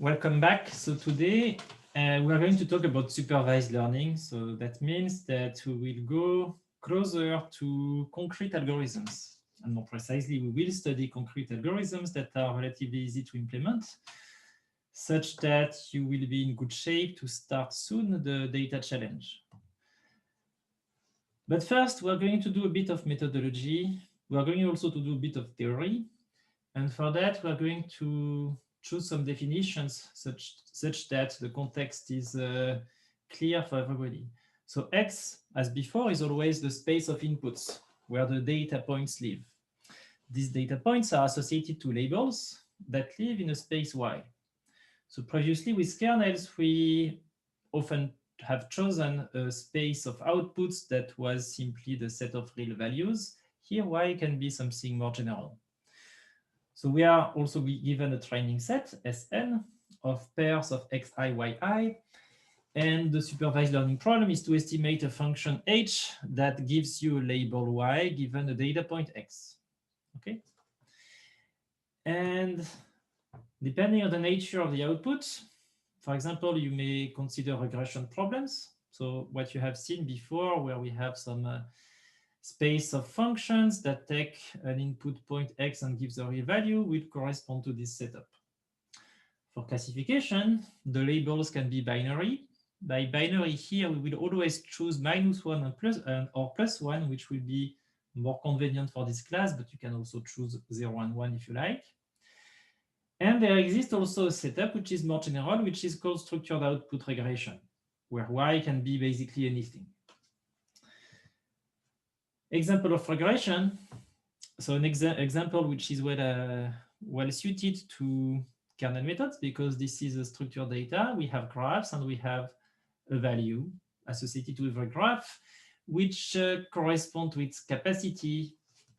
Welcome back. So today we are going to talk about supervised learning. So that means that we will go closer to concrete algorithms. And more precisely, we will study concrete algorithms that are relatively easy to implement, such that you will be in good shape to start soon the data challenge. But first, we're going to do a bit of methodology. We are going also to do a bit of theory. And for that, we're going to choose some definitions such that the context is clear for everybody. So X, as before, is always the space of inputs where the data points live. These data points are associated to labels that live in a space Y. So previously with kernels, we often have chosen a space of outputs that was simply the set of real values. Here, Y can be something more general. So we are also given a training set, Sn, of pairs of xi, yi. And the supervised learning problem is to estimate a function h that gives you a label y given a data point x. Okay. And depending on the nature of the output, for example, you may consider regression problems. So what you have seen before, where we have some space of functions that take an input point x and gives a real value will correspond to this setup. For classification, the labels can be binary. By binary here, we will always choose -1 and or +1, which will be more convenient for this class, but you can also choose 0 and 1 if you like. And there exists also a setup which is more general, which is called structured output regression, where y can be basically anything. Example of regression. So an example which is well suited to kernel methods, because this is a structured data. We have graphs and we have a value associated with a graph, which correspond to its capacity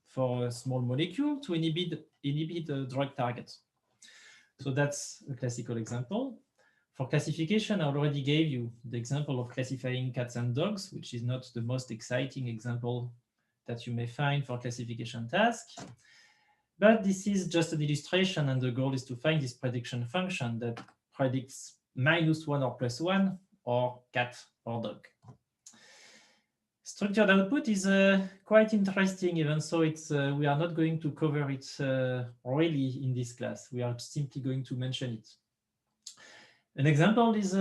for a small molecule to inhibit a drug target. So that's a classical example. For classification, I already gave you the example of classifying cats and dogs, which is not the most exciting example that you may find for classification tasks. But this is just an illustration, and the goal is to find this prediction function that predicts -1 or +1 or cat or dog. Structured output is quite interesting, even so we are not going to cover it really in this class. We are simply going to mention it. An example is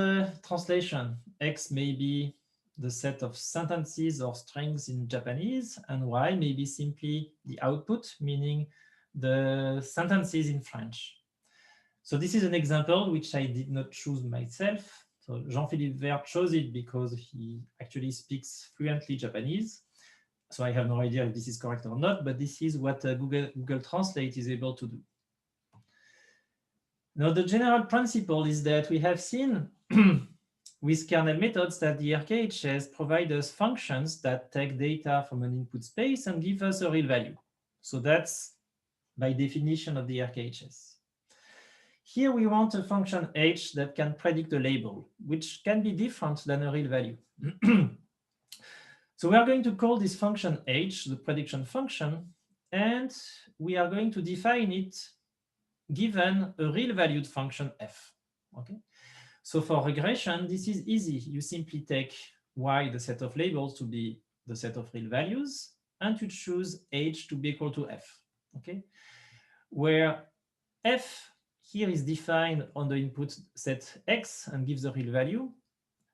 translation. X may be the set of sentences or strings in Japanese, and Y may be simply the output, meaning the sentences in French. So this is an example which I did not choose myself. So Jean-Philippe Vert chose it because he actually speaks fluently Japanese. So I have no idea if this is correct or not, but this is what Google Translate is able to do. Now, the general principle is that we have seen with kernel methods that the RKHS provide us functions that take data from an input space and give us a real value. So that's by definition of the RKHS. Here we want a function h that can predict a label, which can be different than a real value. So we are going to call this function h the prediction function, and we are going to define it given a real valued function f. Okay. So for regression, this is easy. You simply take y, the set of labels, to be the set of real values, and you choose h to be equal to f. Okay, where f here is defined on the input set x and gives a real value,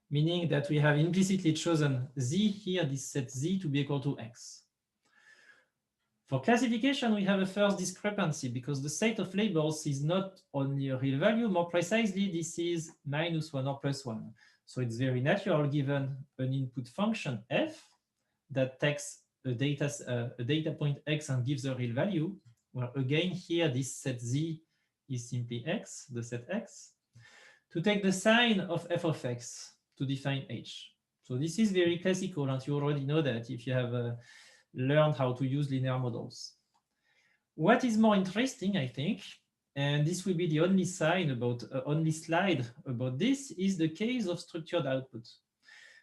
meaning that we have implicitly chosen z here, this set z, to be equal to x. For classification, we have a first discrepancy because the set of labels is not only a real value, more precisely, this is -1 or +1. So it's very natural given an input function f that takes a data point x and gives a real value, where again here this set z is simply x, the set x, to take the sign of f of x to define h. So this is very classical, and you already know that if you have learned how to use linear models. What is more interesting, I think, and this will be the only slide about this, is the case of structured output.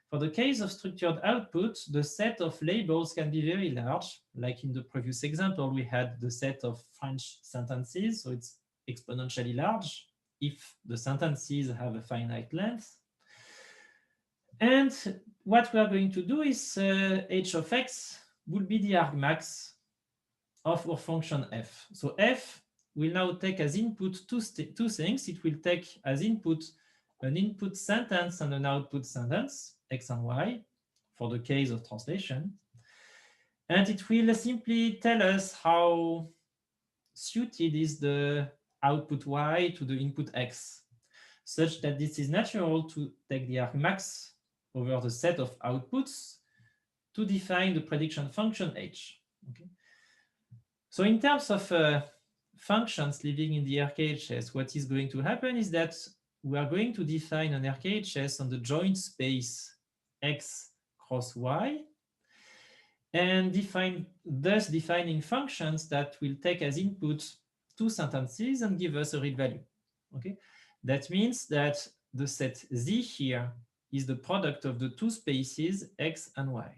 For the case of structured output, the set of labels can be very large. Like in the previous example, we had the set of French sentences, so it's exponentially large. if the sentences have a finite length. And what we are going to do is h of x will be the argmax of our function f. So f will now take as input two things. It will take as input an input sentence and an output sentence, x and y, for the case of translation. And it will simply tell us how suited is the output y to the input x, such that this is natural to take the argmax over the set of outputs to define the prediction function h. Okay. So in terms of functions living in the RKHS, what is going to happen is that we are going to define an RKHS on the joint space x cross y, and thus defining functions that will take as input two sentences and give us a real value. Okay, that means that the set Z here is the product of the two spaces x and y.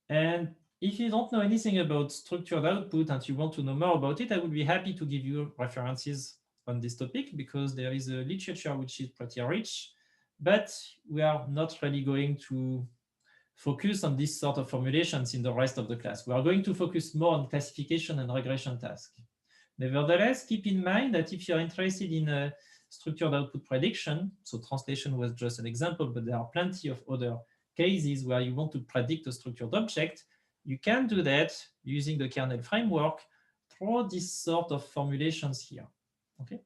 And if you don't know anything about structured output and you want to know more about it, I would be happy to give you references on this topic, because there is a literature which is pretty rich, but we are not really going to focus on this sort of formulations in the rest of the class. We are going to focus more on classification and regression tasks. Nevertheless, keep in mind that if you're interested in a structured output prediction, so translation was just an example, but there are plenty of other cases where you want to predict a structured object, you can do that using the kernel framework through this sort of formulations here. Okay.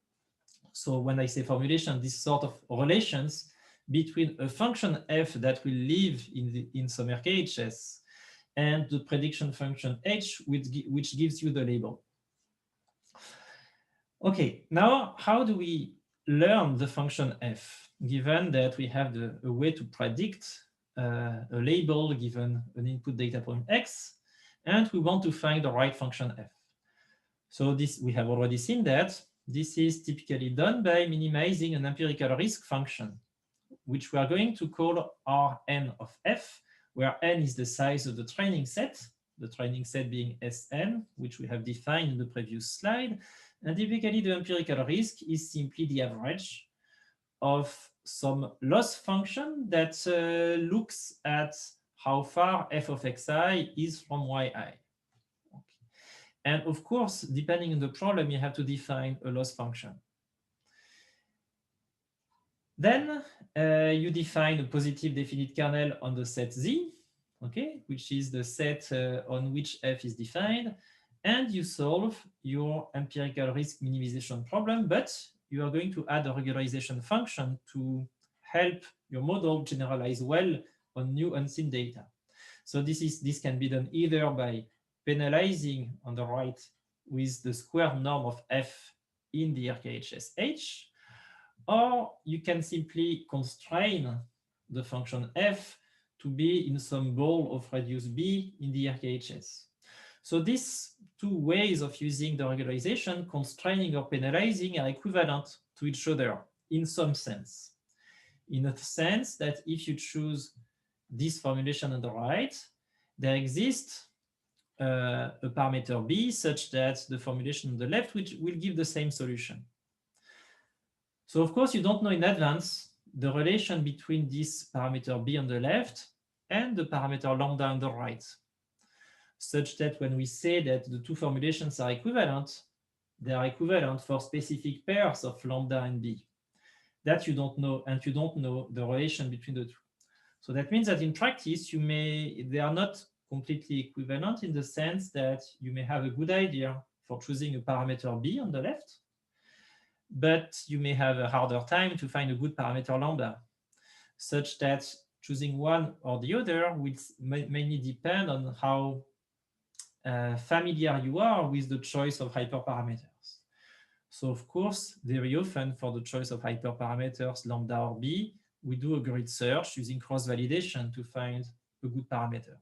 So when I say formulation, this sort of relations between a function f that will live in some RKHS and the prediction function h, which gives you the label. Okay, now how do we learn the function f, given that we have a way to predict a label given an input data point x, and we want to find the right function f? So this, we have already seen that. This is typically done by minimizing an empirical risk function, which we are going to call Rn of f, where n is the size of the training set being Sn, which we have defined in the previous slide. And typically the empirical risk is simply the average of some loss function that looks at how far f of xi is from yi. And of course, depending on the problem, you have to define a loss function. Then you define a positive definite kernel on the set Z, okay, which is the set on which f is defined, and you solve your empirical risk minimization problem, but you are going to add a regularization function to help your model generalize well on new unseen data. So this can be done either by penalizing on the right with the square norm of f in the RKHS H, or you can simply constrain the function f to be in some ball of radius b in the RKHS. So these two ways of using the regularization, constraining or penalizing, are equivalent to each other in some sense. In a sense that if you choose this formulation on the right, there exists a parameter b such that the formulation on the left which will give the same solution. So of course, you don't know in advance the relation between this parameter b on the left and the parameter lambda on the right, such that when we say that the two formulations are equivalent, they are equivalent for specific pairs of lambda and b. That you don't know, and you don't know the relation between the two. So that means that in practice, they are not completely equivalent in the sense that you may have a good idea for choosing a parameter b on the left, but you may have a harder time to find a good parameter lambda, such that choosing one or the other will mainly depend on how familiar you are with the choice of hyperparameters. So of course, very often for the choice of hyperparameters, lambda or b, we do a grid search using cross-validation to find a good parameter.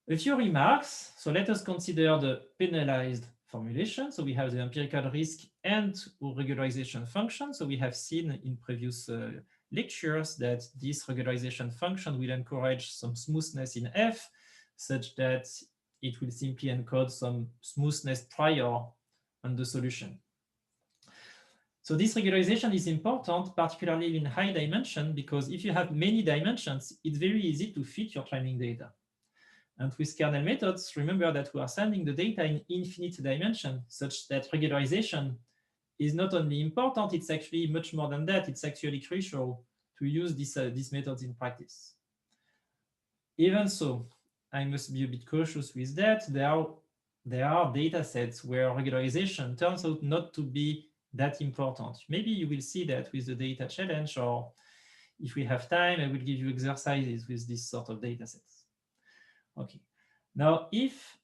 A few remarks. So let us consider the penalized formulation. So we have the empirical risk and regularization function. So we have seen in previous lectures that this regularization function will encourage some smoothness in f, such that it will simply encode some smoothness prior and the solution. So this regularization is important, particularly in high dimension, because if you have many dimensions, it's very easy to fit your training data. And with kernel methods, remember that we are sending the data in infinite dimension, such that regularization is not only important, it's actually much more than that. It's actually crucial to use these methods in practice. Even so, I must be a bit cautious with that. There are data sets where regularization turns out not to be that important. Maybe you will see that with the data challenge, or if we have time, I will give you exercises with this sort of data sets. Okay. Now, if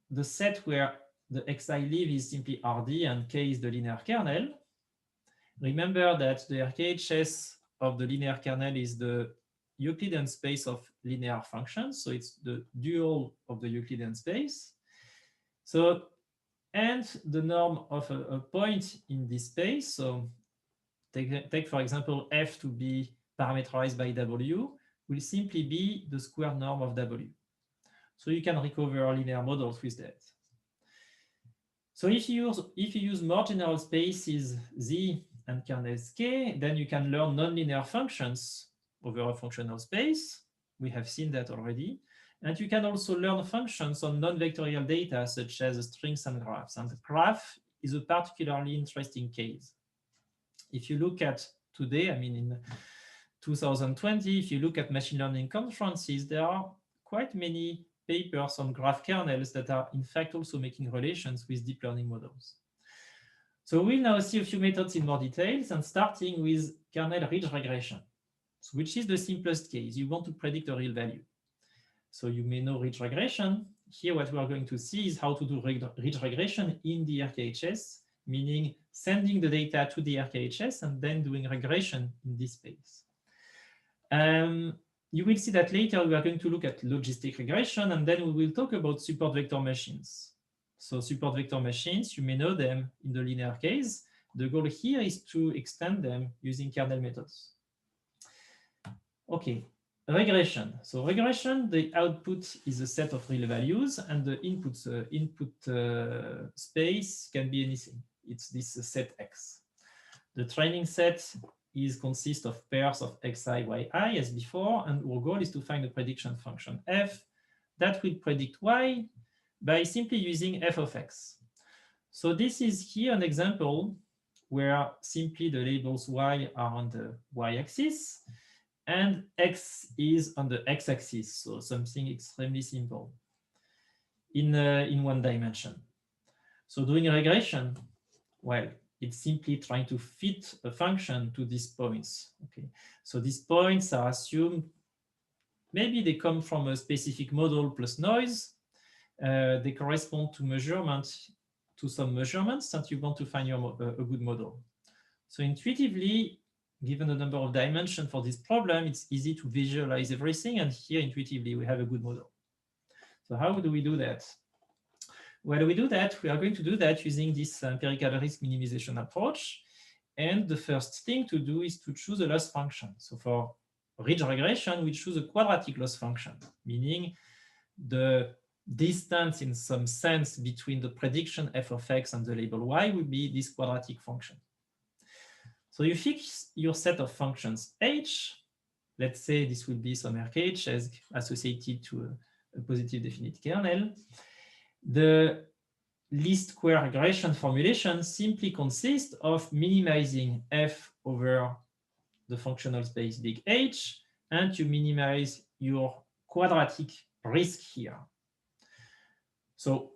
the set where the xi live is simply RD and k is the linear kernel, remember that the RKHS of the linear kernel is the Euclidean space of linear functions. So it's the dual of the Euclidean space. So, and the norm of a point in this space. So take for example, f to be parameterized by w will simply be the square norm of w. So you can recover linear models with that. So if you use more general spaces Z and kernels K, then you can learn nonlinear functions over a functional space. We have seen that already. And you can also learn functions on non-vectorial data, such as strings and graphs. And the graph is a particularly interesting case. If you look at today, I mean, in 2020, if you look at machine learning conferences, there are quite many papers on graph kernels that are in fact also making relations with deep learning models. So we'll now see a few methods in more details, and starting with kernel ridge regression, which is the simplest case. You want to predict a real value. So you may know ridge regression. Here what we are going to see is how to do ridge regression in the RKHS, meaning sending the data to the RKHS and then doing regression in this space. You will see that later we are going to look at logistic regression, and then we will talk about support vector machines. So support vector machines, you may know them in the linear case. The goal here is to extend them using kernel methods. Okay, regression. So regression, the output is a set of real values, and the input space can be anything. It's this set X. The training set consists of pairs of xi, yi as before, and our goal is to find a prediction function f that will predict y by simply using f of x. So this is here an example where simply the labels y are on the y-axis and x is on the x-axis, so something extremely simple in one dimension. So doing a regression, well, it's simply trying to fit a function to these points. Okay, so these points are assumed, maybe they come from a specific model plus noise. They correspond to measurements, to some measurements, and you want to find a good model. So intuitively, given the number of dimensions for this problem, it's easy to visualize everything, and here intuitively we have a good model. So how do we do that? Well, we do that. We are going to do that using this empirical risk minimization approach. And the first thing to do is to choose a loss function. So for ridge regression, we choose a quadratic loss function, meaning the distance in some sense between the prediction f of x and the label y will be this quadratic function. So you fix your set of functions h. Let's say this will be some RKH as associated to a positive definite kernel. The least square regression formulation simply consists of minimizing f over the functional space big H, and you minimize your quadratic risk here. So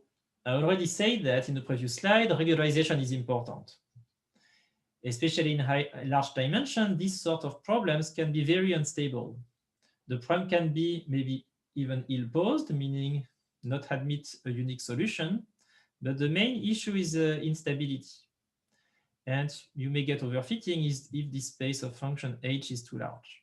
I already said that in the previous slide, regularization is important. Especially in large dimension, these sort of problems can be very unstable. The problem can be maybe even ill-posed, meaning not admit a unique solution, but the main issue is instability. And you may get overfitting if this space of function h is too large.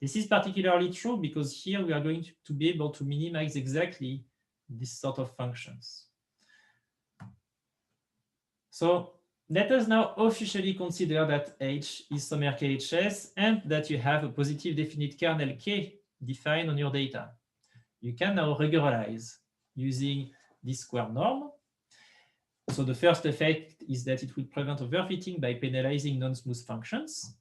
This is particularly true because here we are going to be able to minimize exactly this sort of functions. So let us now officially consider that h is some RKHS and that you have a positive definite kernel k defined on your data. You can now regularize using this square norm. So So the first effect is that it will prevent overfitting by penalizing non-smooth functions.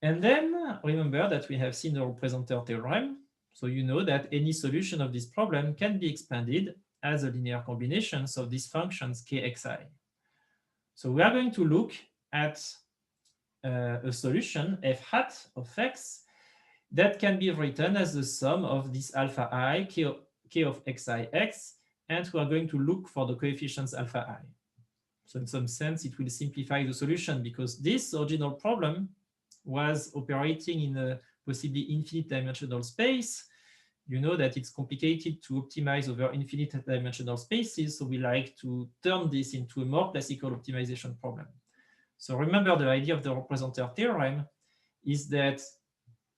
And then remember that we have seen the representer theorem. So you know that any solution of this problem can be expanded as a linear combinations of these functions kxi. So we are going to look at a solution f hat of x that can be written as the sum of this alpha I, k of xi x, and we are going to look for the coefficients alpha I. So in some sense, it will simplify the solution because this original problem was operating in a possibly infinite dimensional space. You know that it's complicated to optimize over infinite dimensional spaces, so we like to turn this into a more classical optimization problem. So remember, the idea of the representer theorem is that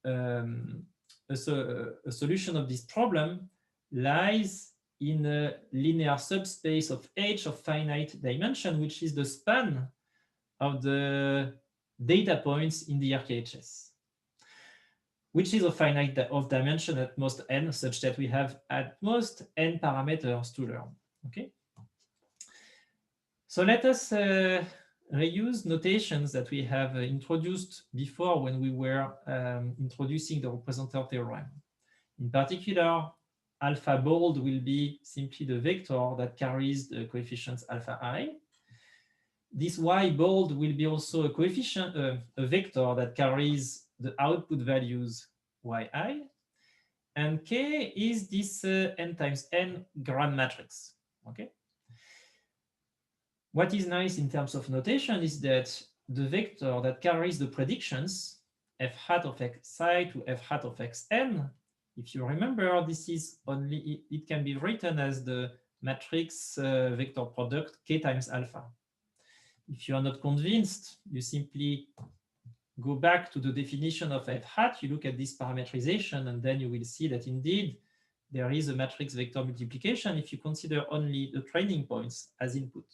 a solution of this problem lies in a linear subspace of H of finite dimension, which is the span of the data points in the RKHS, which is a finite of dimension at most n, such that we have at most n parameters to learn. Okay. So let us reuse notations that we have introduced before when we were introducing the representer theorem. In particular, alpha bold will be simply the vector that carries the coefficients alpha I. This y bold will be also a coefficient, a vector that carries the output values yi. And k is this n times n gram matrix. Okay. What is nice in terms of notation is that the vector that carries the predictions f hat of xi to f hat of xn, if you remember, this is only, it can be written as the matrix vector product k times alpha. If you are not convinced, you simply go back to the definition of f hat, you look at this parametrization, and then you will see that indeed there is a matrix vector multiplication if you consider only the training points as input.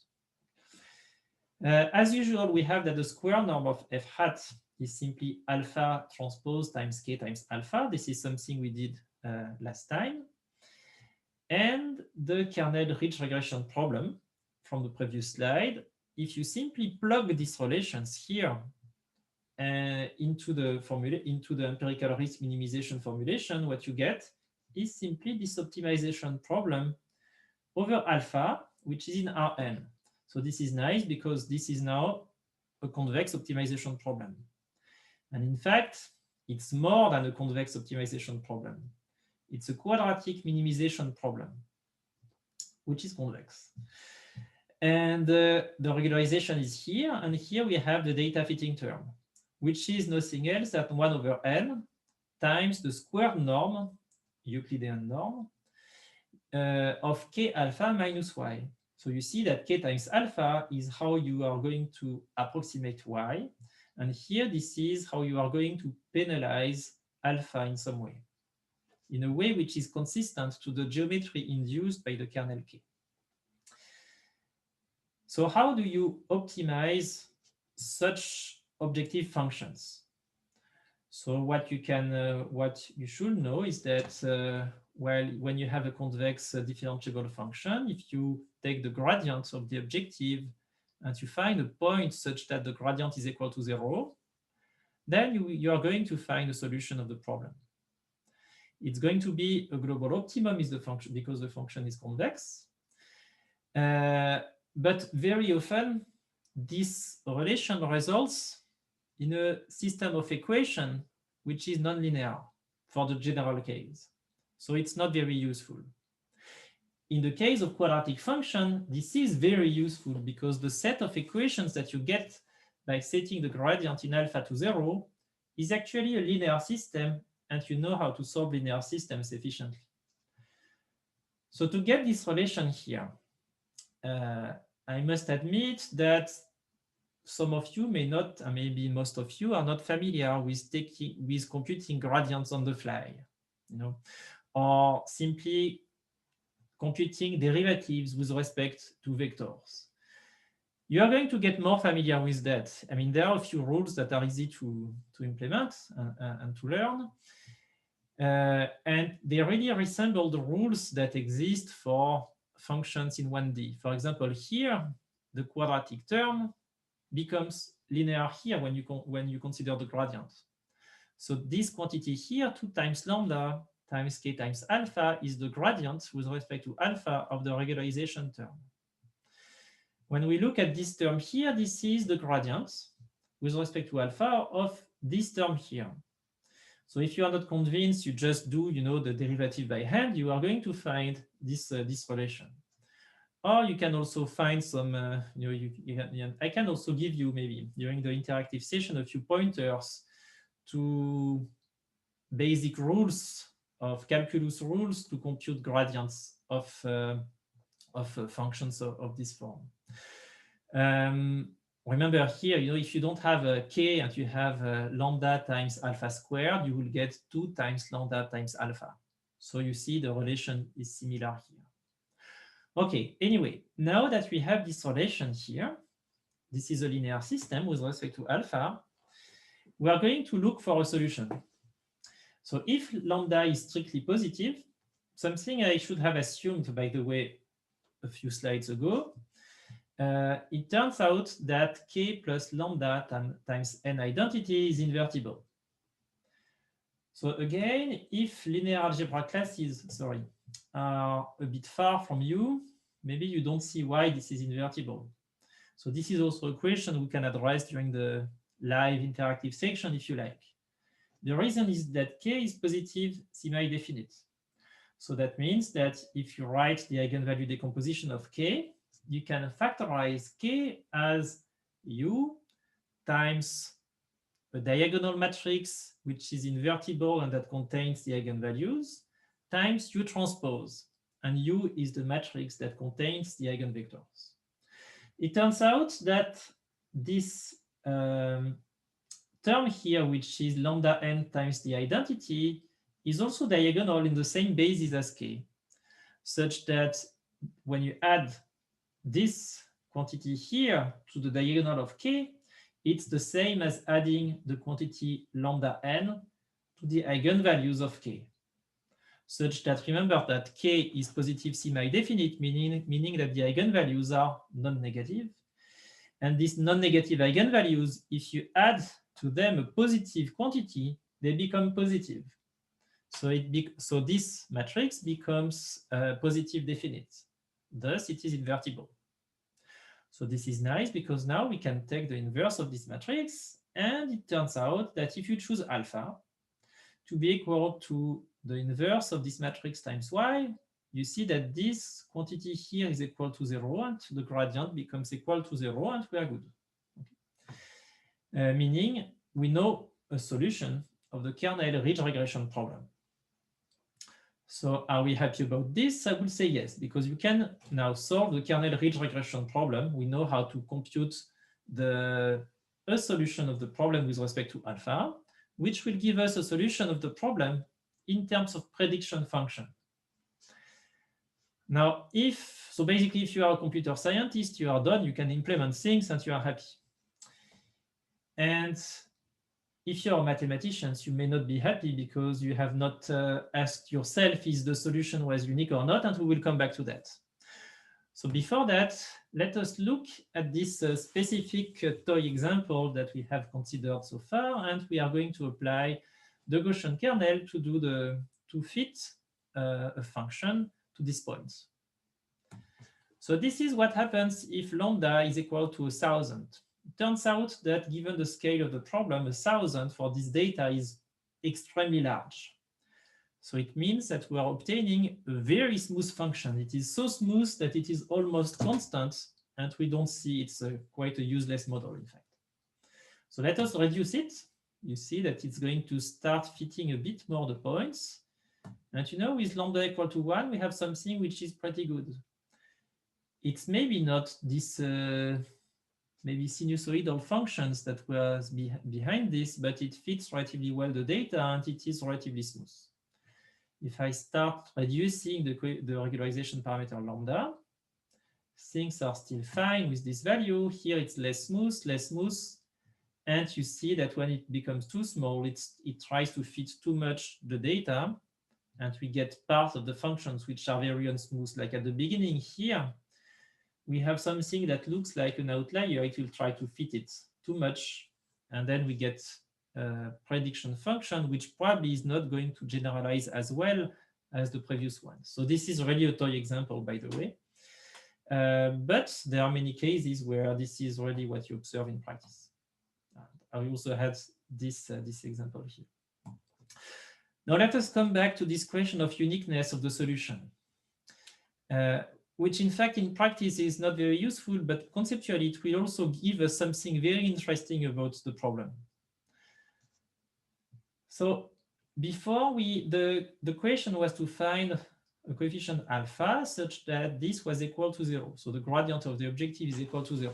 As usual, we have that the square norm of f hat is simply alpha transpose times k times alpha. This is something we did last time. And the kernel ridge regression problem from the previous slide, if you simply plug these relations here into the formula, into the empirical risk minimization formulation, what you get is simply this optimization problem over alpha, which is in Rn. So this is nice because this is now a convex optimization problem. And in fact, it's more than a convex optimization problem. It's a quadratic minimization problem, which is convex. And the regularization is here. And here we have the data fitting term, which is nothing else than 1 over n times the squared norm, Euclidean norm, of k alpha minus y. So you see that k times alpha is how you are going to approximate y. And here, this is how you are going to penalize alpha in some way, in a way which is consistent to the geometry induced by the kernel K. So how do you optimize such objective functions? So what you should know is that well, when you have a convex differentiable function, if you take the gradient of the objective and you find a point such that the gradient is equal to 0, then you are going to find a solution of the problem. It's going to be a global optimum is the function because the function is convex. But very often, this relation results in a system of equation which is nonlinear for the general case. So it's not very useful. In the case of quadratic function, this is very useful because the set of equations that you get by setting the gradient in alpha to 0 is actually a linear system, and you know how to solve linear systems efficiently. So to get this relation here, I must admit that some of you may not, and maybe most of you are not familiar with computing gradients on the fly, or simply computing derivatives with respect to vectors. You are going to get more familiar with that. I mean, there are a few rules that are easy to implement and to learn. And they really resemble the rules that exist for functions in 1D. For example, here, the quadratic term becomes linear here when you consider the gradient. So this quantity here, 2 times lambda times k times alpha, is the gradient with respect to alpha of the regularization term. When we look at this term here, this is the gradient with respect to alpha of this term here. So if you are not convinced, you just do, the derivative by hand, you are going to find this relation. Or you can also find some, I can also give you maybe during the interactive session a few pointers to basic rules of calculus rules to compute gradients of functions of this form. Remember here, if you don't have a k and you have lambda times alpha squared, you will get 2 times lambda times alpha. So you see the relation is similar here. Okay, anyway, now that we have this relation here, this is a linear system with respect to alpha, we are going to look for a solution. So if lambda is strictly positive, something I should have assumed, by the way, a few slides ago, it turns out that k plus lambda times n identity is invertible. So again, if linear algebra classes, are a bit far from you, maybe you don't see why this is invertible. So this is also a question we can address during the live interactive section if you like. The reason is that k is positive semi-definite. So that means that if you write the eigenvalue decomposition of k, you can factorize k as u times a diagonal matrix which is invertible and that contains the eigenvalues times u transpose, and u is the matrix that contains the eigenvectors. It turns out that this term here, which is lambda n times the identity, is also diagonal in the same basis as k, such that when you add this quantity here to the diagonal of k, it's the same as adding the quantity lambda n to the eigenvalues of k, such that remember that k is positive semi-definite, meaning that the eigenvalues are non-negative. And these non-negative eigenvalues, if you add to them a positive quantity, they become positive. So this matrix becomes positive definite. Thus, it is invertible. So this is nice because now we can take the inverse of this matrix, and it turns out that if you choose alpha to be equal to the inverse of this matrix times y, you see that this quantity here is equal to 0, and the gradient becomes equal to 0, and we are good. Okay. Meaning we know a solution of the kernel ridge regression problem. So are we happy about this? I will say yes, because you can now solve the kernel ridge regression problem. We know how to compute a solution of the problem with respect to alpha, which will give us a solution of the problem in terms of prediction function. Now, basically, if you are a computer scientist, you are done, you can implement things and you are happy. And if you're a mathematician, you may not be happy because you have not asked yourself if the solution was unique or not, and we will come back to that. So before that, let us look at this specific toy example that we have considered so far, and we are going to apply the Gaussian kernel to fit a function to this point. So this is what happens if lambda is equal to 1,000. It turns out that given the scale of the problem, 1,000 for this data is extremely large. So it means that we are obtaining a very smooth function. It is so smooth that it is almost constant, and we don't see it's quite a useless model, in fact. So let us reduce it. You see that it's going to start fitting a bit more the points. And with lambda equal to 1, we have something which is pretty good. It's maybe not this maybe sinusoidal functions that was behind this, but it fits relatively well the data, and it is relatively smooth. If I start reducing the regularization parameter lambda, things are still fine with this value. Here it's less smooth, and you see that when it becomes too small, it tries to fit too much the data, and we get part of the functions which are very unsmooth. Like at the beginning here, we have something that looks like an outlier, it will try to fit it too much. And then we get a prediction function, which probably is not going to generalize as well as the previous one. So this is really a toy example, by the way. But there are many cases where this is really what you observe in practice. I also had this example here. Now let us come back to this question of uniqueness of the solution, which in fact in practice is not very useful, but conceptually it will also give us something very interesting about the problem. So before the question was to find a coefficient alpha such that this was equal to 0. So the gradient of the objective is equal to 0.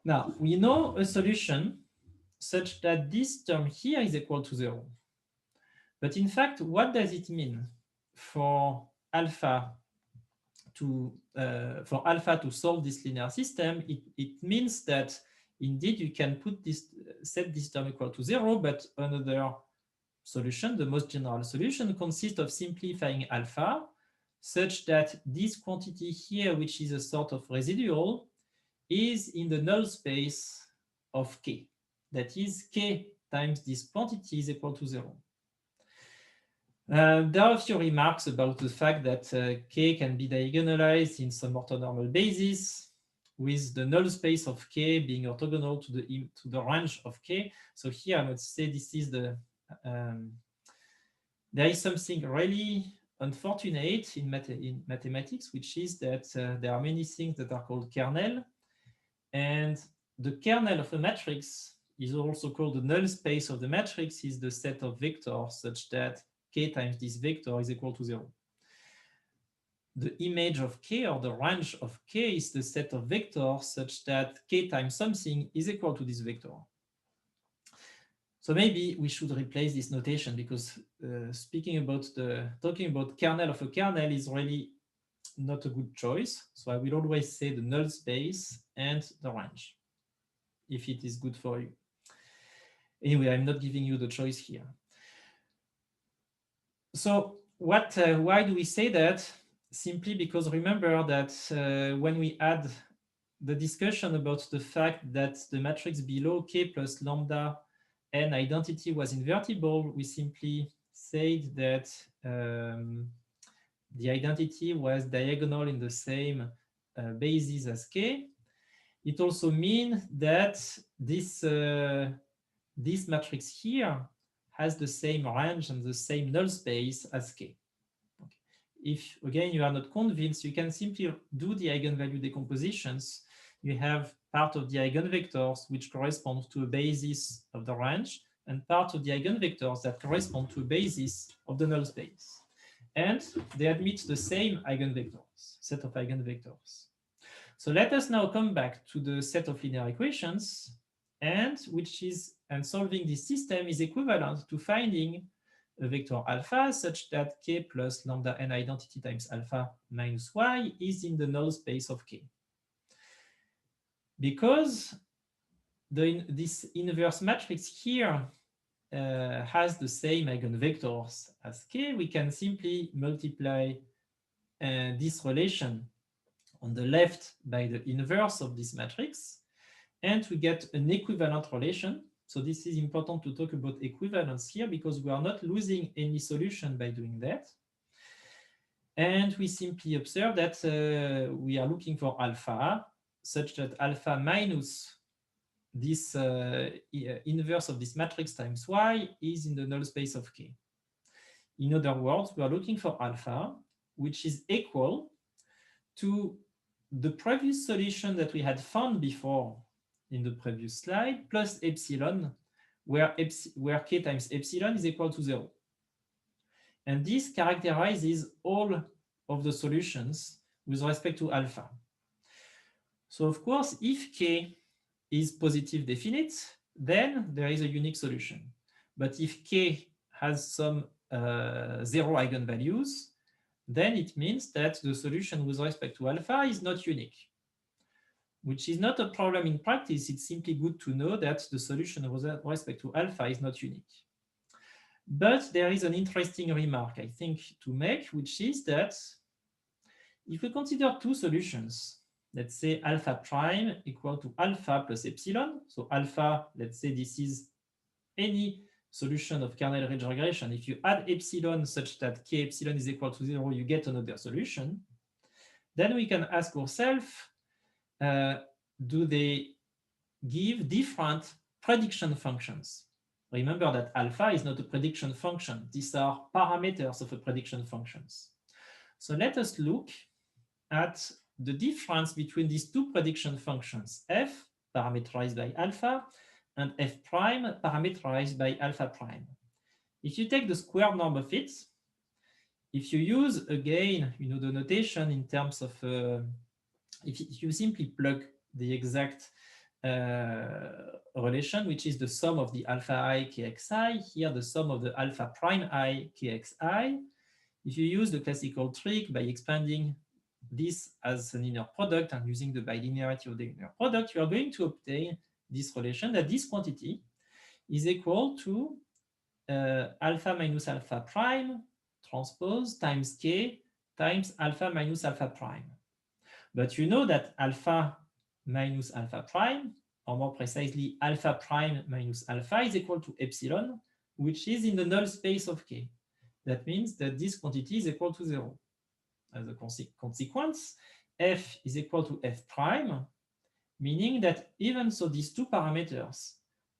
Now we know a solution such that this term here is equal to 0. But in fact, what does it mean for alpha to solve this linear system? It means that indeed you can set this term equal to 0, but another solution, the most general solution, consists of simplifying alpha such that this quantity here, which is a sort of residual, is in the null space of k. That is, k times this quantity is equal to 0. There are a few remarks about the fact that k can be diagonalized in some orthonormal basis, with the null space of k being orthogonal to the range of k. So here I would say this is there is something really unfortunate in mathematics, which is that there are many things that are called kernel, and the kernel of a matrix is also called the null space of the matrix, is the set of vectors such that k times this vector is equal to 0. The image of k, or the range of k, is the set of vectors such that k times something is equal to this vector. So maybe we should replace this notation, because talking about kernel of a kernel is really not a good choice. So I will always say the null space and the range, if it is good for you. Anyway, I'm not giving you the choice here. So why do we say that? Simply because remember that when we add the discussion about the fact that the matrix below k plus lambda n identity was invertible, we simply said that the identity was diagonal in the same basis as k. It also means that this matrix here has the same range and the same null space as k. Okay. If, again, you are not convinced, you can simply do the eigenvalue decompositions. You have part of the eigenvectors which correspond to a basis of the range, and part of the eigenvectors that correspond to a basis of the null space. And they admit the same eigenvectors, set of eigenvectors. So let us now come back to the set of linear equations, and solving this system is equivalent to finding a vector alpha such that k plus lambda n identity times alpha minus y is in the null space of k. Because this inverse matrix here has the same eigenvectors as k, we can simply multiply this relation on the left by the inverse of this matrix, and we get an equivalent relation. So this is important to talk about equivalence here, because we are not losing any solution by doing that. And we simply observe that we are looking for alpha such that alpha minus this inverse of this matrix times y is in the null space of k. In other words, we are looking for alpha which is equal to the previous solution that we had found before in the previous slide, plus epsilon, where k times epsilon is equal to 0. And this characterizes all of the solutions with respect to alpha. So of course, if k is positive definite, then there is a unique solution. But if k has some 0 eigenvalues, then it means that the solution with respect to alpha is not unique, which is not a problem in practice. It's simply good to know that the solution with respect to alpha is not unique. But there is an interesting remark, I think, to make, which is that If we consider two solutions, let's say alpha prime equal to alpha plus epsilon. So alpha, let's say this is any solution of kernel ridge regression. If you add epsilon such that k epsilon is equal to 0, you get another solution. Then we can ask ourselves, do they give different prediction functions? Remember that alpha is not a prediction function. These are parameters of a prediction functions. So let us look at the difference between these two prediction functions, f parameterized by alpha and f prime parameterized by alpha prime. If you take the square norm of it, if you use again, the notation in terms of, if you simply plug the exact relation, which is the sum of the alpha I kxi, here the sum of the alpha prime I kxi. If you use the classical trick by expanding this as an inner product and using the bilinearity of the inner product, you are going to obtain this relation that this quantity is equal to alpha minus alpha prime transpose times k times alpha minus alpha prime. But you know that alpha minus alpha prime, or more precisely alpha prime minus alpha, is equal to epsilon, which is in the null space of k. That means that this quantity is equal to 0. As a consequence, f is equal to f prime, meaning that even so these two parameters,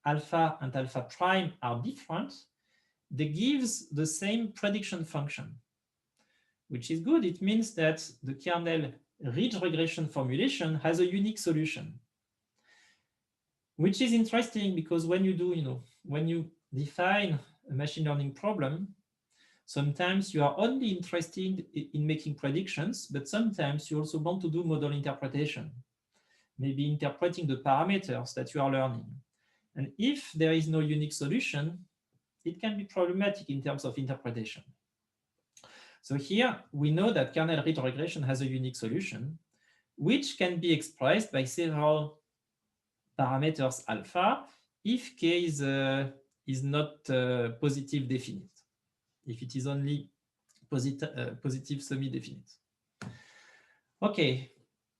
alpha and alpha prime, are different, they gives the same prediction function, which is good. It means that the kernel ridge regression formulation has a unique solution, which is interesting because when you do, when you define a machine learning problem, sometimes you are only interested in making predictions, but sometimes you also want to do model interpretation, maybe interpreting the parameters that you are learning. And if there is no unique solution, it can be problematic in terms of interpretation. So here we know that kernel ridge regression has a unique solution, which can be expressed by several parameters alpha if k is not positive definite, if it is only positive semi-definite. Okay,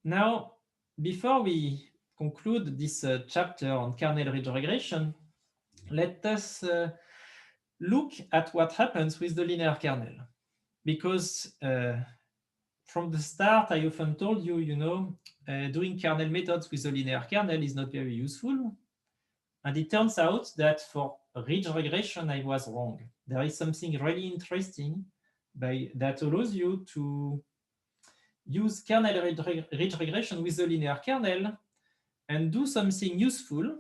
now before we conclude this chapter on kernel ridge regression, let us look at what happens with the linear kernel. Because from the start, I often told you, doing kernel methods with a linear kernel is not very useful. And it turns out that for ridge regression, I was wrong. There is something really interesting that allows you to use kernel ridge regression with a linear kernel and do something useful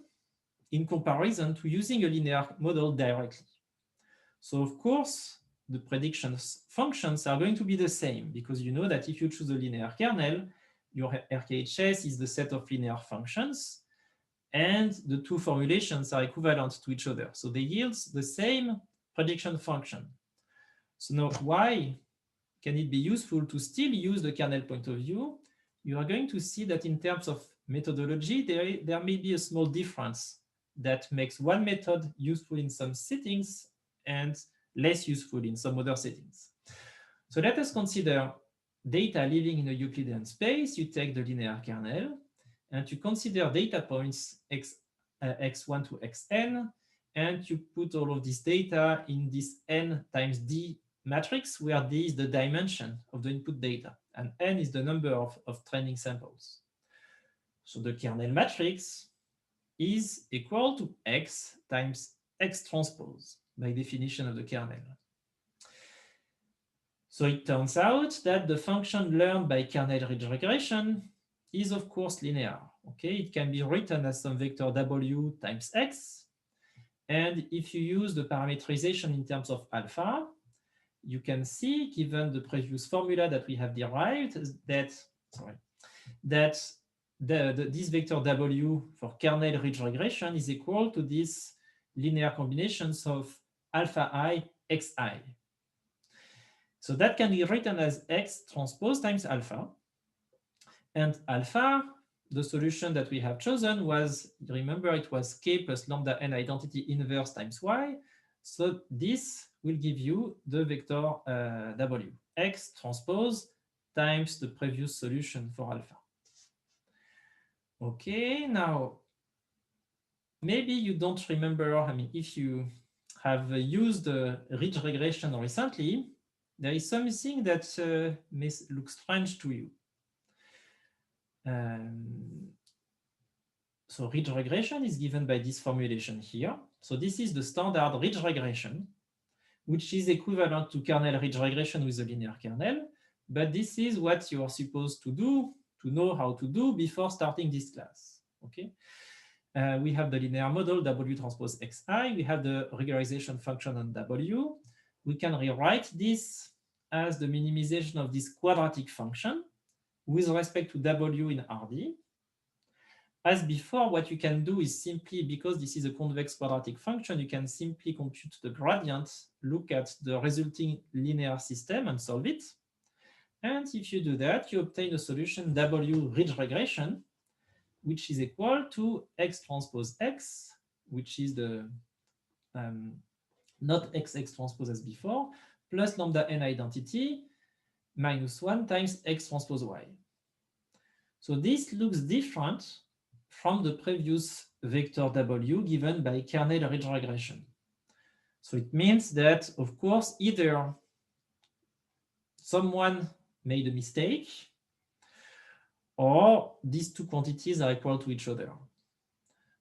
in comparison to using a linear model directly. So of course, the prediction functions are going to be the same because you know that if you choose a linear kernel, your RKHS is the set of linear functions, and the two formulations are equivalent to each other. So they yield the same prediction function. So now why can it be useful to still use the kernel point of view? You are going to see that in terms of methodology, there may be a small difference that makes one method useful in some settings and less useful in some other settings. So let us consider data living in a Euclidean space. You take the linear kernel and you consider data points x1 to xn, and you put all of this data in this n times d matrix, where d is the dimension of the input data, and n is the number of training samples. So the kernel matrix is equal to x times x transpose by definition of the kernel. So it turns out that the function learned by kernel ridge regression is of course linear. Okay, it can be written as some vector w times x. And if you use the parameterization in terms of alpha, you can see, given the previous formula that we have derived, that this vector w for kernel ridge regression is equal to this linear combinations of alpha I xi. So that can be written as x transpose times alpha. And alpha, the solution that we have chosen was, remember, it was k plus lambda n identity inverse times y. So this will give you the vector w, x transpose times the previous solution for alpha. Okay, now maybe you don't remember, I mean, if you have used ridge regression recently, there is something that may look strange to you. So ridge regression is given by this formulation here. So this is the standard ridge regression, which is equivalent to kernel ridge regression with a linear kernel. But this is what you are supposed to do, to know how to do before starting this class. Okay. We have the linear model W transpose Xi. We have the regularization function on W. We can rewrite this as the minimization of this quadratic function with respect to W in RD. As before, what you can do is simply, because this is a convex quadratic function, you can simply compute the gradient, look at the resulting linear system and solve it. And if you do that, you obtain a solution W ridge regression, which is equal to X transpose X, which is the not X transpose as before, plus lambda n identity minus 1 times X transpose Y. So this looks different from the previous vector W given by kernel ridge regression. So it means that, of course, either someone made a mistake or these two quantities are equal to each other.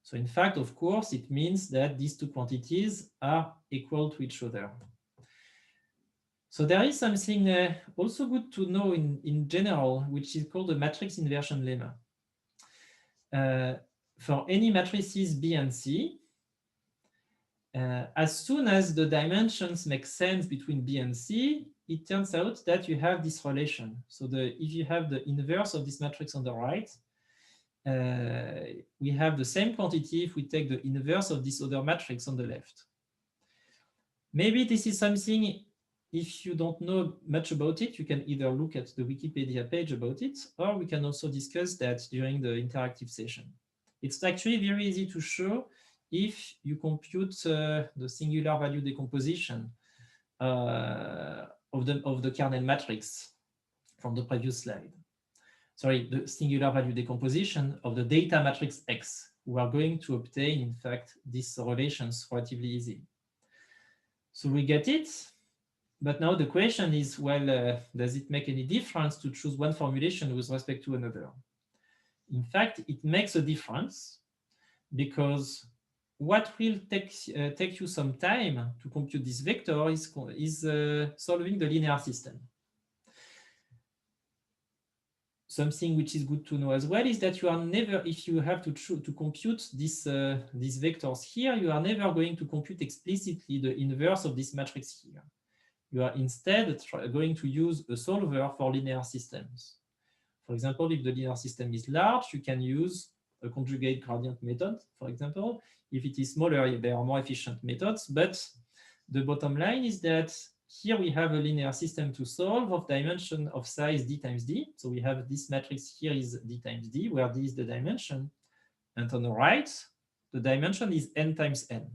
So in fact, of course, it means that these two quantities are equal to each other. So there is something also good to know in general, which is called the matrix inversion lemma. For any matrices B and C, as soon as the dimensions make sense between B and C, it turns out that you have this relation. So if you have the inverse of this matrix on the right, we have the same quantity if we take the inverse of this other matrix on the left. Maybe this is something, if you don't know much about it, you can either look at the Wikipedia page about it, or we can also discuss that during the interactive session. It's actually very easy to show if you compute the singular value decomposition of the kernel matrix from the previous slide. Sorry, the singular value decomposition of the data matrix X. We are going to obtain, in fact, these relations relatively easy. So we get it. But now the question is, well, does it make any difference to choose one formulation with respect to another? In fact, it makes a difference because what will take you some time to compute this vector is solving the linear system. Something which is good to know as well is that you are never, if you have to compute these vectors here, you are never going to compute explicitly the inverse of this matrix here. You are instead going to use a solver for linear systems. For example, if the linear system is large, you can use a conjugate gradient method, for example. If it is smaller, there are more efficient methods. But the bottom line is that here we have a linear system to solve of dimension of size d times d. So we have this matrix here is d times d, where d is the dimension. And on the right, the dimension is n times n.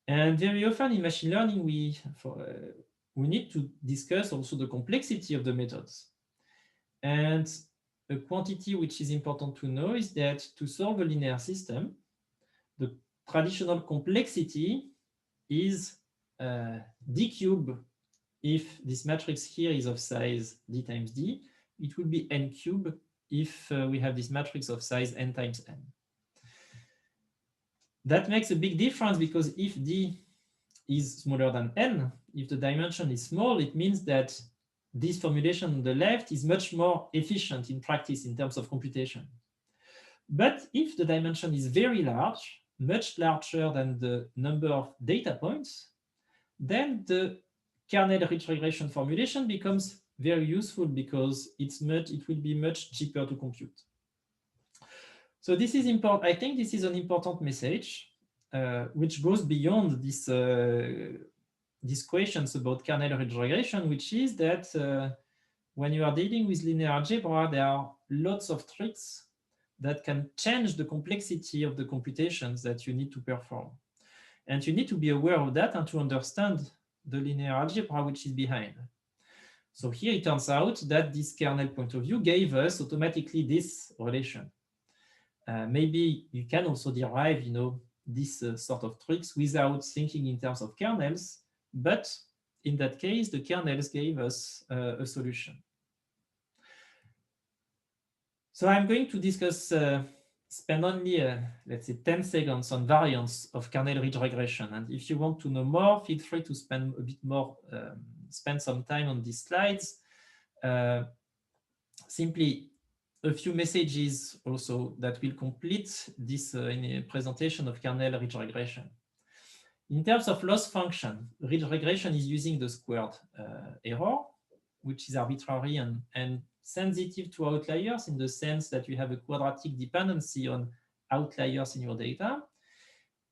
And very often in machine learning, we need to discuss also the complexity of the methods. And a quantity which is important to know is that to solve a linear system, the traditional complexity is d cube. If this matrix here is of size d times d, it will be n cube if we have this matrix of size n times n. That makes a big difference because if d is smaller than n, if the dimension is small, it means that this formulation on the left is much more efficient in practice in terms of computation. But if the dimension is very large, much larger than the number of data points, then the kernel ridge regression formulation becomes very useful because it will be much cheaper to compute. So this is important. I think this is an important message, which goes beyond these questions about kernel ridge regression, which is that when you are dealing with linear algebra, there are lots of tricks that can change the complexity of the computations that you need to perform. And you need to be aware of that and to understand the linear algebra which is behind. So here it turns out that this kernel point of view gave us automatically this relation. Maybe you can also derive, this sort of tricks without thinking in terms of kernels, but in that case, the kernels gave us a solution. So I'm going to discuss, spend only, let's say, 10 seconds on variants of kernel ridge regression. And if you want to know more, feel free to spend a bit more, spend some time on these slides. Simply a few messages also that will complete this presentation of kernel ridge regression. In terms of loss function, ridge regression is using the squared error, which is arbitrary and sensitive to outliers in the sense that you have a quadratic dependency on outliers in your data.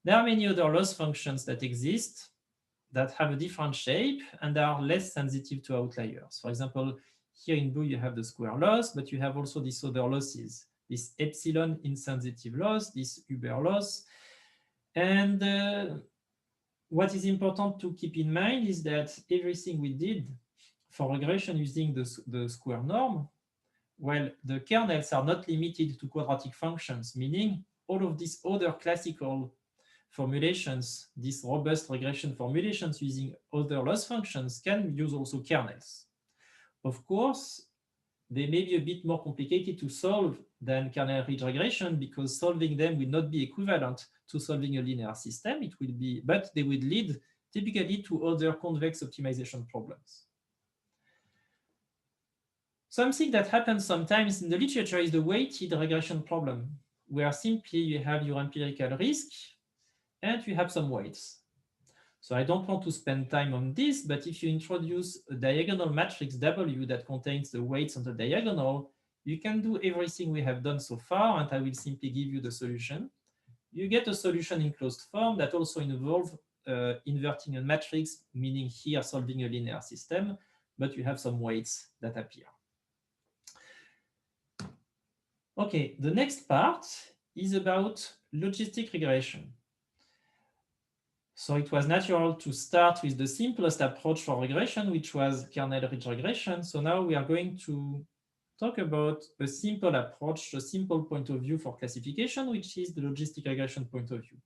There are many other loss functions that exist that have a different shape and are less sensitive to outliers. For example, here in blue, you have the square loss, but you have also these other losses, this epsilon insensitive loss, this Uber loss. And what is important to keep in mind is that everything we did for regression using the square norm, well, the kernels are not limited to quadratic functions, meaning all of these other classical formulations, these robust regression formulations using other loss functions can use also kernels. Of course, they may be a bit more complicated to solve than kernel ridge regression because solving them will not be equivalent to solving a linear system. It will be, but they would lead typically to other convex optimization problems. Something that happens sometimes in the literature is the weighted regression problem, where simply you have your empirical risk and you have some weights. So I don't want to spend time on this, but if you introduce a diagonal matrix W that contains the weights on the diagonal, you can do everything we have done so far, and I will simply give you the solution. You get a solution in closed form that also involves inverting a matrix, meaning here solving a linear system, but you have some weights that appear. Okay, the next part is about logistic regression. So it was natural to start with the simplest approach for regression, which was kernel ridge regression. So now we are going to talk about a simple approach, a simple point of view for classification, which is the logistic regression point of view.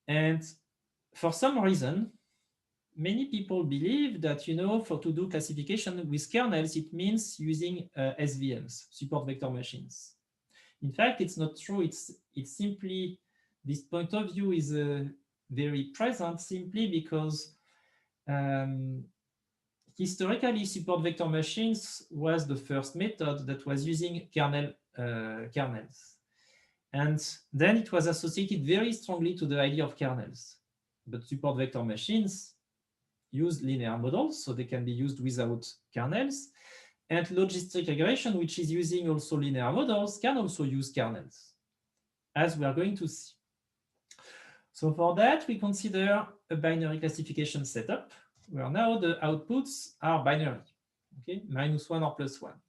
And for some reason, many people believe that, to do classification with kernels, it means using SVMs, support vector machines. In fact, it's not true. It's simply, this point of view is very present simply because historically, support vector machines was the first method that was using kernels. And then it was associated very strongly to the idea of kernels. But support vector machines use linear models, so they can be used without kernels. And logistic regression, which is using also linear models, can also use kernels, as we are going to see. So for that, we consider a binary classification setup, where now the outputs are binary, okay, -1 or +1.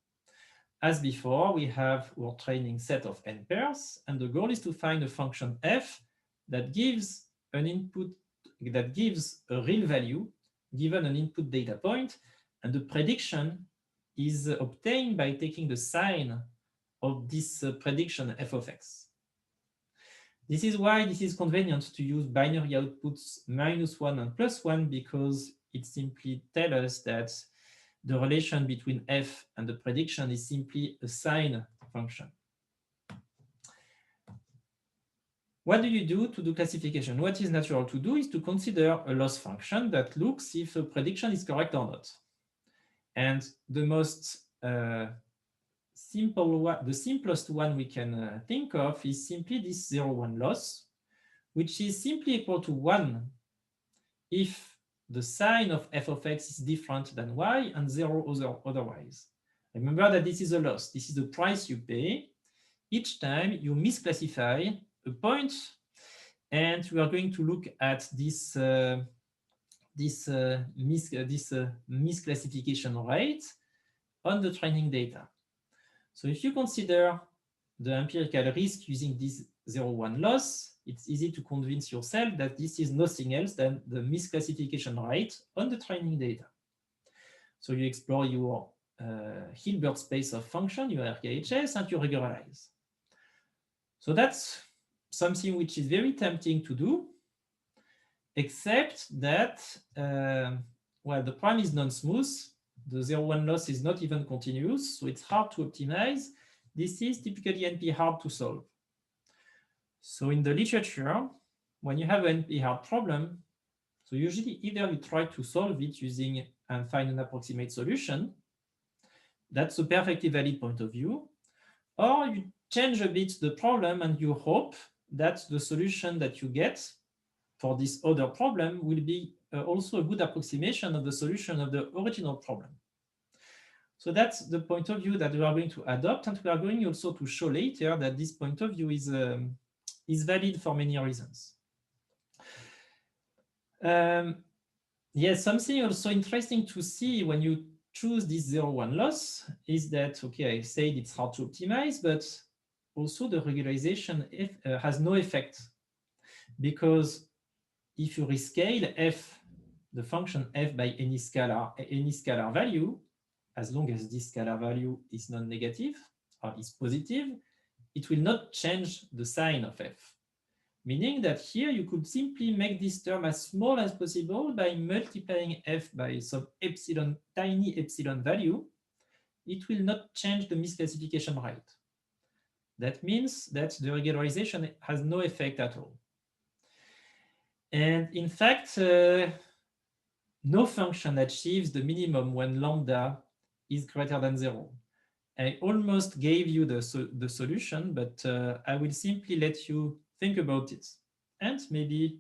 As before, we have our training set of n pairs, and the goal is to find a function f that gives an input, that gives a real value given an input data point, and the prediction is obtained by taking the sign of this prediction f of x. This is why this is convenient to use binary outputs -1 and +1, because it simply tells us that the relation between f and the prediction is simply a sign function. What do you do to do classification? What is natural to do is to consider a loss function that looks if a prediction is correct or not. And the most the simplest one we can think of is simply this 0,1 loss, which is simply equal to 1 if the sign of f of x is different than y and 0 otherwise. Remember that this is a loss. This is the price you pay each time you misclassify a point, and we are going to look at this misclassification rate on the training data. So if you consider the empirical risk using this 0,1 loss, it's easy to convince yourself that this is nothing else than the misclassification rate on the training data. So you explore your Hilbert space of function, your RKHS, and you regularize. So that's something which is very tempting to do, except that, well, the prime is non-smooth. The 0-1 loss is not even continuous, so it's hard to optimize. This is typically NP hard to solve. So in the literature, when you have an NP hard problem, so usually either you try to solve it using and find an approximate solution. That's a perfectly valid point of view. Or you change a bit the problem and you hope that the solution that you get for this other problem will be also a good approximation of the solution of the original problem. So that's the point of view that we are going to adopt, and we are going also to show later that this point of view is valid for many reasons. Yes, something also interesting to see when you choose this 0-1 loss is that, okay, I said it's hard to optimize, but also the regularization has no effect, because if you rescale f, the function f by any scalar value, as long as this scalar value is non-negative or is positive, it will not change the sign of f. Meaning that here you could simply make this term as small as possible by multiplying f by some epsilon, tiny epsilon value. It will not change the misclassification rate. That means that the regularization has no effect at all. And in fact, no function achieves the minimum when lambda is greater than 0. I almost gave you the solution, but I will simply let you think about it. And maybe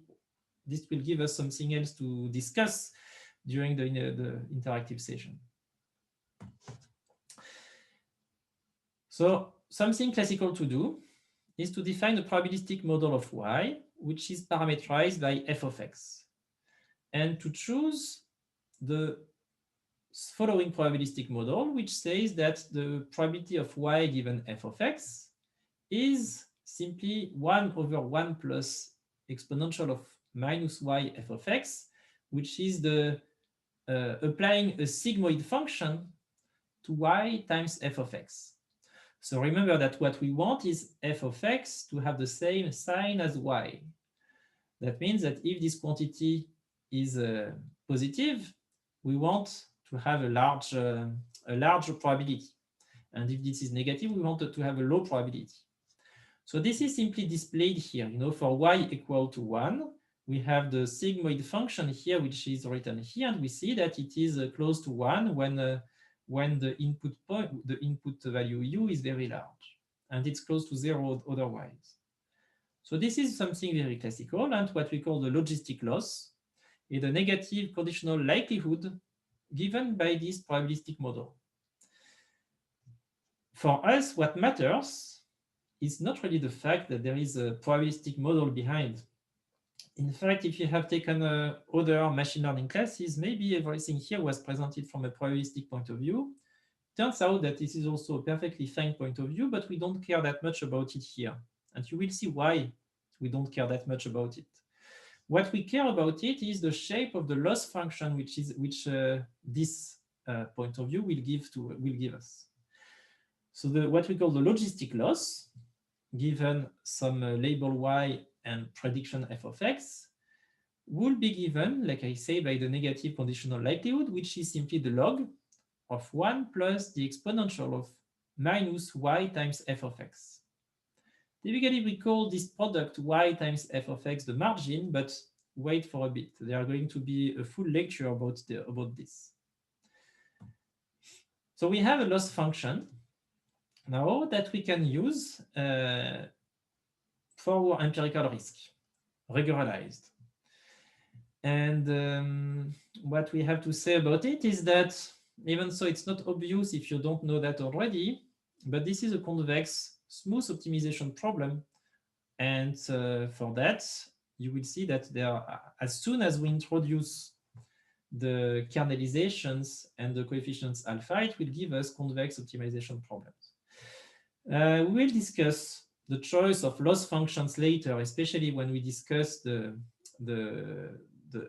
this will give us something else to discuss during the interactive session. So something classical to do is to define a probabilistic model of y, which is parameterized by f of x, and to choose the following probabilistic model, which says that the probability of y given f of x is simply 1 over 1 plus exponential of minus y f of x, which is the applying a sigmoid function to y times f of x. So remember that what we want is f of x to have the same sign as y. That means that if this quantity is positive, we want to have a large probability. And if this is negative, we want to have a low probability. So this is simply displayed here. For y equal to 1, we have the sigmoid function here, which is written here, and we see that it is close to 1 when the input value u is very large, and it's close to 0 otherwise. So this is something very classical, and what we call the logistic loss is the negative conditional likelihood given by this probabilistic model. For us, what matters is not really the fact that there is a probabilistic model behind. In fact, if you have taken other machine learning classes, maybe everything here was presented from a probabilistic point of view. Turns out that this is also a perfectly fine point of view, but we don't care that much about it here. And you will see why we don't care that much about it. What we care about it is the shape of the loss function, which this point of view will give us. So what we call the logistic loss, given some label y and prediction f of x, will be given, like I say, by the negative conditional likelihood, which is simply the log of 1 plus the exponential of minus y times f of x. Typically, we call this product y times f of x the margin, but wait for a bit. There are going to be a full lecture about this. So we have a loss function now that we can use for empirical risk, regularized. And what we have to say about it is that, even so it's not obvious if you don't know that already, but this is a convex smooth optimization problem. And for that, you will see that as soon as we introduce the kernelizations and the coefficients alpha, it will give us convex optimization problems. We will discuss the choice of loss functions later, especially when we discuss the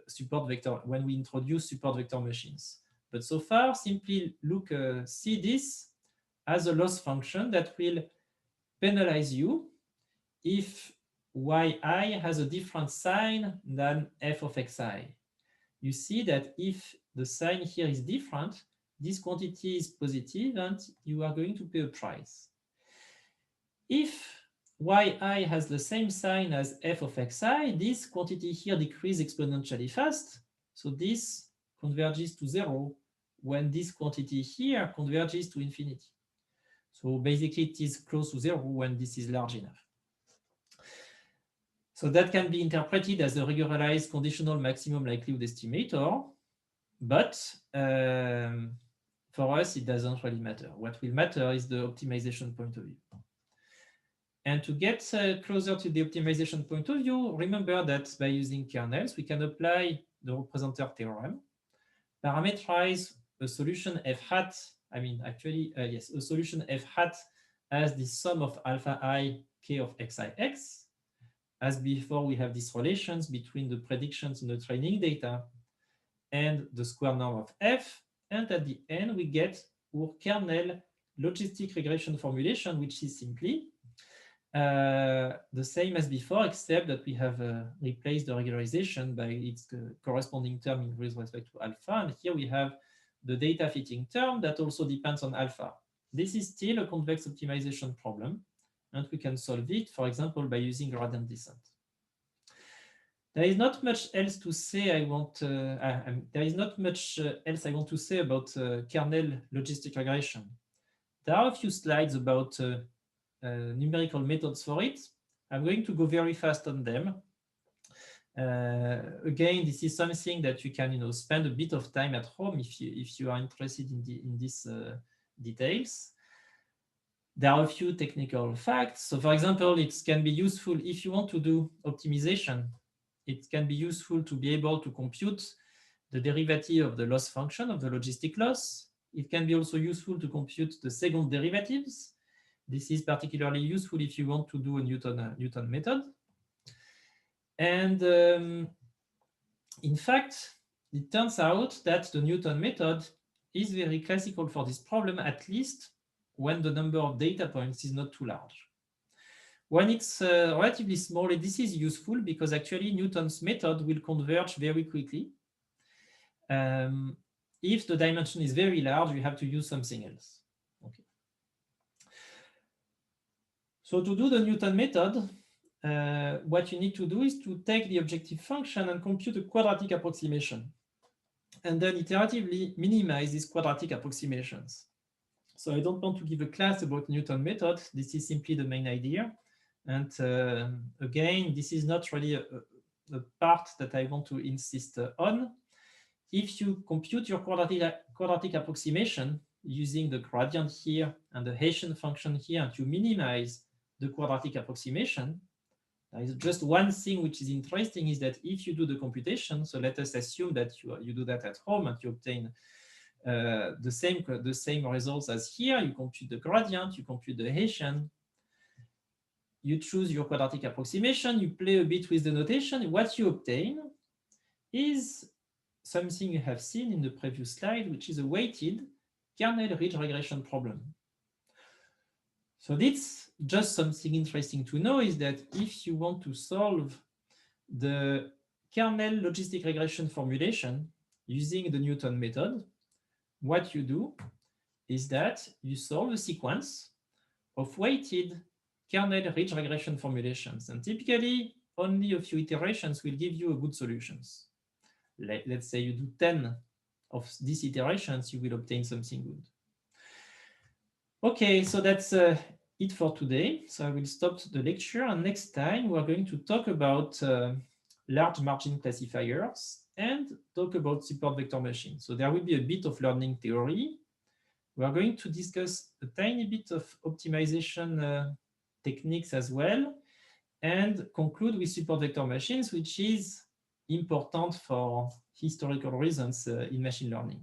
support vector, when we introduce support vector machines. But so far, simply see this as a loss function that will penalize you if yi has a different sign than f of xi. You see that if the sign here is different, this quantity is positive and you are going to pay a price. If yi has the same sign as f of xi, this quantity here decreases exponentially fast. So this converges to 0 when this quantity here converges to infinity. So basically it is close to 0 when this is large enough. So that can be interpreted as a regularized conditional maximum likelihood estimator, but for us it doesn't really matter. What will matter is the optimization point of view. And to get closer to the optimization point of view, remember that by using kernels, we can apply the representer theorem, parameterize a solution f hat. I mean, actually, yes, a solution f hat as the sum of alpha I k of xi x. As before, we have these relations between the predictions in the training data and the square norm of f. And at the end, we get our kernel logistic regression formulation, which is simply the same as before, except that we have replaced the regularization by its corresponding term with respect to alpha. And here we have the data fitting term that also depends on alpha. This is still a convex optimization problem, and we can solve it, for example, by using gradient descent. There is not much else to say. There is not much else I want to say about kernel logistic regression. There are a few slides about numerical methods for it. I'm going to go very fast on them. Again, this is something that you can spend a bit of time at home if you are interested in these details. There are a few technical facts. So for example, it can be useful if you want to do optimization. It can be useful to be able to compute the derivative of the loss function of the logistic loss. It can be also useful to compute the second derivatives. This is particularly useful if you want to do a Newton method. And in fact, it turns out that the Newton method is very classical for this problem, at least when the number of data points is not too large. When it's relatively small, this is useful because actually Newton's method will converge very quickly. If the dimension is very large, you have to use something else. Okay. So to do the Newton method, what you need to do is to take the objective function and compute a quadratic approximation, and then iteratively minimize these quadratic approximations. So I don't want to give a class about Newton method. This is simply the main idea. And again, this is not really a part that I want to insist on. If you compute your quadratic approximation using the gradient here and the Hessian function here, and you minimize the quadratic approximation, there is just one thing which is interesting, is that if you do the computation, so let us assume that you do that at home and you obtain the same results as here. You compute the gradient, you compute the Hessian, you choose your quadratic approximation, you play a bit with the notation. What you obtain is something you have seen in the previous slide, which is a weighted kernel ridge regression problem. So this just something interesting to know, is that if you want to solve the kernel logistic regression formulation using the Newton method, what you do is that you solve a sequence of weighted kernel ridge regression formulations. And typically, only a few iterations will give you a good solutions. Let's say you do 10 of these iterations, you will obtain something good. Okay, so that's it for today. So I will stop the lecture, and next time we are going to talk about large margin classifiers and talk about support vector machines. So there will be a bit of learning theory. We are going to discuss a tiny bit of optimization techniques as well, and conclude with support vector machines, which is important for historical reasons in machine learning.